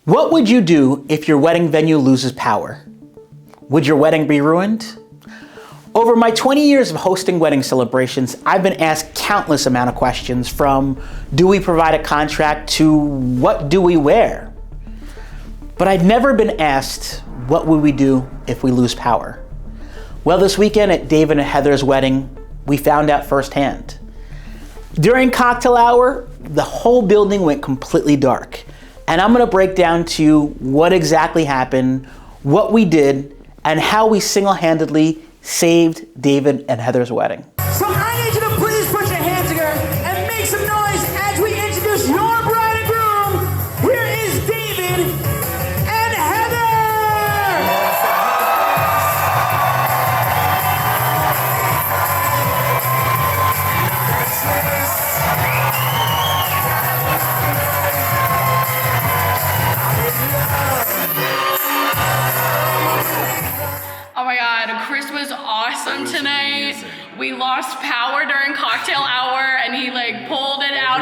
What would you do if your wedding venue loses power? Would your wedding be ruined? Over my 20 years of hosting wedding celebrations, I've been asked countless amount of questions, from do we provide a contract to what do we wear? But I'd never been asked, what would we do if we lose power? Well, this weekend at David and Heather's wedding, we found out firsthand. During cocktail hour, the whole building went completely dark. And I'm gonna break down to you what exactly happened, what we did, and how we single-handedly saved David and Heather's wedding. So I need you to please put your hands together and make some noise as we introduce your bride and groom. Here is David and Heather! Oh my God, Chris was awesome tonight. We lost power during cocktail hour and he like pulled it out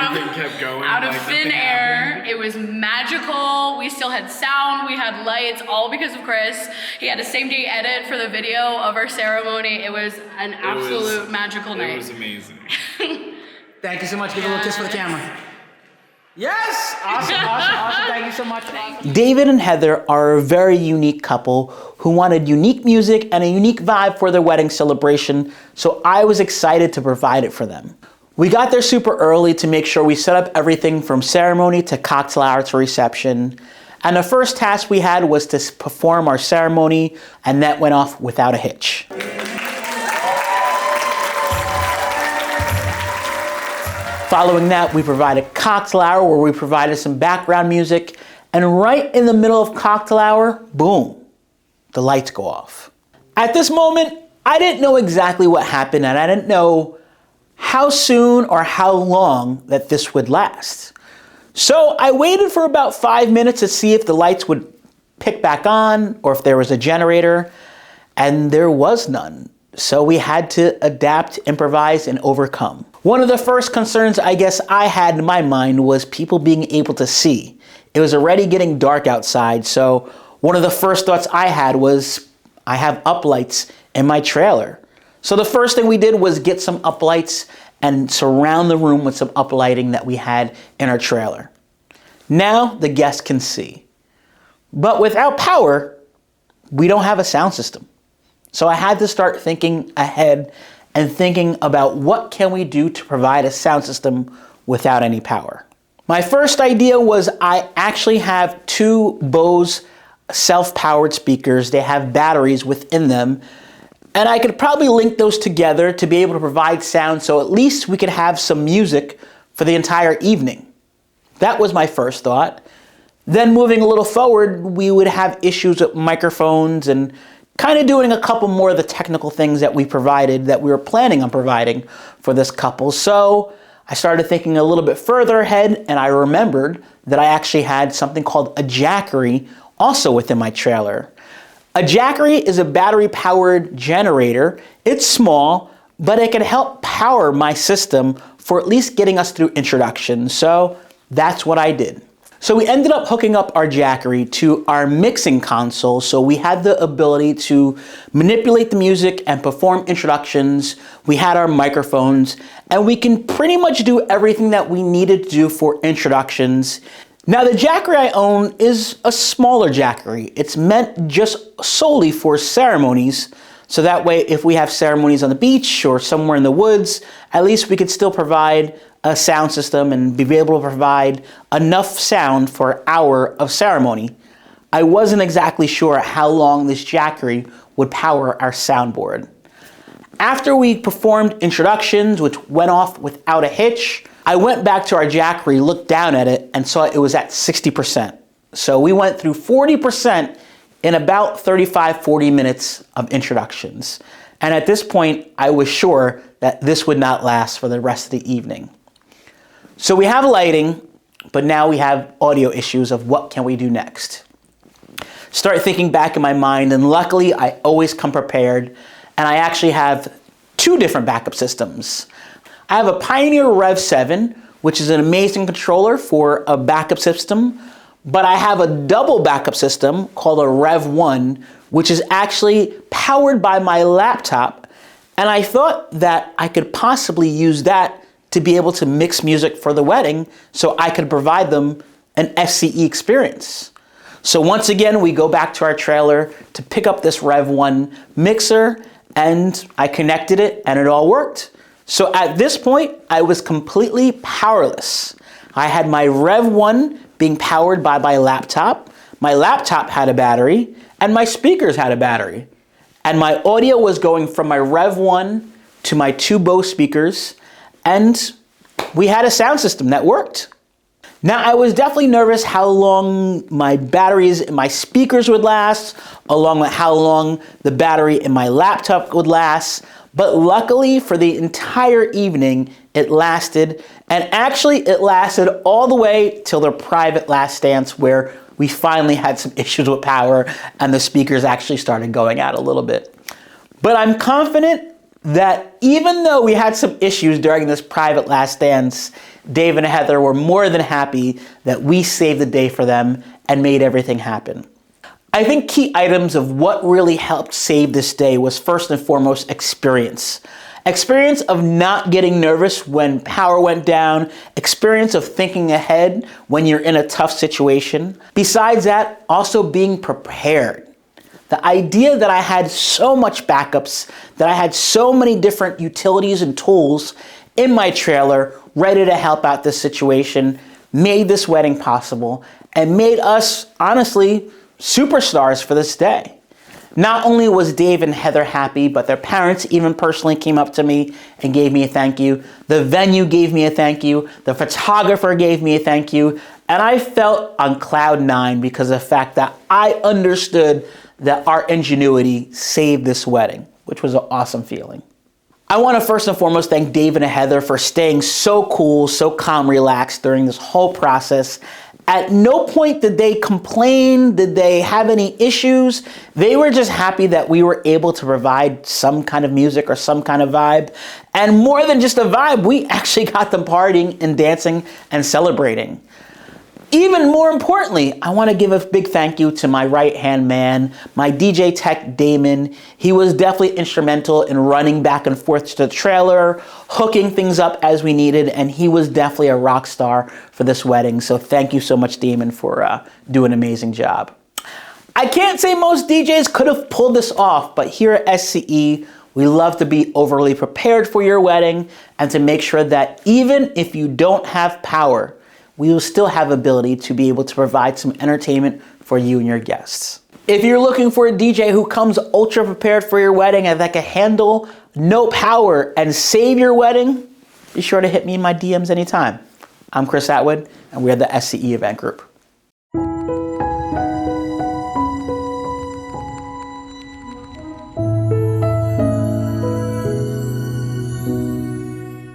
of thin air. It was magical. We still had sound, we had lights, all because of Chris. He had a same day edit for the video of our ceremony. It was an absolute magical night. It was amazing. Thank you so much. Give a little kiss for the camera. Yes! Awesome. Thank you so much. David and Heather are a very unique couple who wanted unique music and a unique vibe for their wedding celebration, so I was excited to provide it for them. We got there super early to make sure we set up everything from ceremony to cocktail hour to reception. And the first task we had was to perform our ceremony, and that went off without a hitch. Following that, we provided cocktail hour where we provided some background music, and right in the middle of cocktail hour, boom, the lights go off. At this moment, I didn't know exactly what happened, and I didn't know how soon or how long that this would last. So I waited for about 5 minutes to see if the lights would pick back on or if there was a generator, and there was none. So we had to adapt, improvise, and overcome. One of the first concerns I guess I had in my mind was people being able to see. It was already getting dark outside, so one of the first thoughts I had was, I have uplights in my trailer. So the first thing we did was get some uplights and surround the room with some uplighting that we had in our trailer. Now the guests can see. But without power, we don't have a sound system. So I had to start thinking ahead and thinking about what can we do to provide a sound system without any power. My first idea was I actually have two Bose self-powered speakers. They have batteries within them, and I could probably link those together to be able to provide sound so at least we could have some music for the entire evening. That was my first thought. Then moving a little forward, we would have issues with microphones and kind of doing a couple more of the technical things that we were planning on providing for this couple. So I started thinking a little bit further ahead, and I remembered that I actually had something called a Jackery also within my trailer. A Jackery is a battery-powered generator. It's small, but it can help power my system for at least getting us through introduction. So that's what I did. So we ended up hooking up our Jackery to our mixing console, so we had the ability to manipulate the music and perform introductions. We had our microphones, and we can pretty much do everything that we needed to do for introductions. Now the Jackery I own is a smaller Jackery. It's meant just solely for ceremonies, so that way if we have ceremonies on the beach or somewhere in the woods, at least we could still provide a sound system and be able to provide enough sound for an hour of ceremony. I wasn't exactly sure how long this Jackery would power our soundboard. After we performed introductions, which went off without a hitch, I went back to our Jackery, looked down at it, and saw it was at 60%. So we went through 40% in about 35-40 minutes of introductions. And at this point, I was sure that this would not last for the rest of the evening. So we have lighting, but now we have audio issues of what can we do next. Start thinking back in my mind, and luckily I always come prepared, and I actually have two different backup systems. I have a Pioneer Rev1, which is an amazing controller for a backup system, but I have a double backup system called a Rev1, which is actually powered by my laptop. And I thought that I could possibly use that to be able to mix music for the wedding so I could provide them an SCE experience. So once again, we go back to our trailer to pick up this Rev1 mixer, and I connected it and it all worked. So at this point, I was completely powerless. I had my Rev1 being powered by my laptop had a battery, and my speakers had a battery. And my audio was going from my Rev1 to my 2 Bose speakers, and we had a sound system that worked. Now, I was definitely nervous how long my batteries in my speakers would last, along with how long the battery in my laptop would last, but luckily for the entire evening, it lasted, and actually it lasted all the way till the private last dance where we finally had some issues with power and the speakers actually started going out a little bit. But I'm confident that even though we had some issues during this private last dance, Dave and Heather were more than happy that we saved the day for them and made everything happen. I think key items of what really helped save this day was first and foremost experience. Experience of not getting nervous when power went down, experience of thinking ahead when you're in a tough situation. Besides that, also being prepared. The idea that I had so much backups, that I had so many different utilities and tools in my trailer ready to help out this situation made this wedding possible and made us, honestly, superstars for this day. Not only was Dave and Heather happy, but their parents even personally came up to me and gave me a thank you. The venue gave me a thank you. The photographer gave me a thank you. And I felt on cloud 9 because of the fact that I understood that our ingenuity saved this wedding, which was an awesome feeling. I want to first and foremost thank Dave and Heather for staying so cool, so calm, relaxed during this whole process. At no point did they complain, did they have any issues. They were just happy that we were able to provide some kind of music or some kind of vibe. And more than just a vibe, we actually got them partying and dancing and celebrating. Even more importantly, I want to give a big thank you to my right-hand man, my DJ tech, Damon. He was definitely instrumental in running back and forth to the trailer, hooking things up as we needed, and he was definitely a rock star for this wedding. So thank you so much, Damon, for doing an amazing job. I can't say most DJs could have pulled this off, but here at SCE, we love to be overly prepared for your wedding and to make sure that even if you don't have power, we will still have ability to be able to provide some entertainment for you and your guests. If you're looking for a DJ who comes ultra prepared for your wedding and that can handle no power and save your wedding, be sure to hit me in my DMs anytime. I'm Chris Atwood, and we're the SCE Event Group.